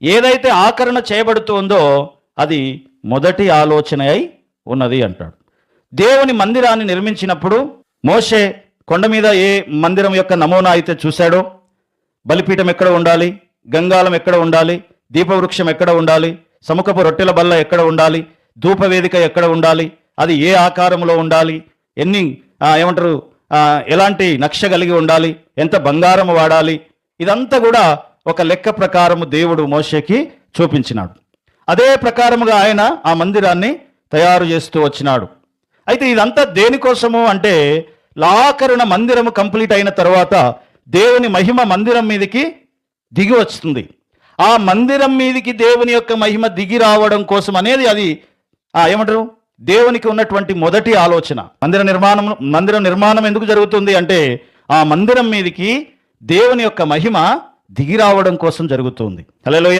ఏదైతే ఆకరణ చేయబడుతుందో అది మొదటి ఆలోచన అయి ఉన్నది అంటాడు. దేవుని మందిరాన్ని నిర్మించినప్పుడు మోషే కొండ మీద ఏ మందిరం యొక్క నమూనా అయితే చూశాడో, బలిపీఠం ఎక్కడ ఉండాలి, గంగాళం ఎక్కడ ఉండాలి, దీపవృక్షం ఎక్కడ ఉండాలి, సముఖపు రొట్టెల బల్ల ఎక్కడ ఉండాలి, ధూపవేదిక ఎక్కడ ఉండాలి, అది ఏ ఆకారంలో ఉండాలి, ఎన్ని ఎలాంటి నక్ష కలిగి ఉండాలి, ఎంత బంగారం వాడాలి, ఇదంతా కూడా ఒక లెక్క ప్రకారము దేవుడు మోషేకి చూపించినాడు. అదే ప్రకారముగా ఆయన ఆ మందిరాన్ని తయారు చేస్తూ వచ్చినాడు. అయితే ఇదంతా దేనికోసము అంటే, ఆకరణ మందిరము కంప్లీట్ అయిన తర్వాత దేవుని మహిమ మందిరం మీదకి దిగి వస్తుంది. ఆ మందిరం మీదకి దేవుని యొక్క మహిమ దిగి రావడం కోసం అనేది అది దేవునికి ఉన్నటువంటి మొదటి ఆలోచన. మందిర నిర్మాణం ఎందుకు జరుగుతుంది అంటే, ఆ మందిరం మీదకి దేవుని యొక్క మహిమ దిగి రావడం కోసం జరుగుతుంది. హల్లెలూయా.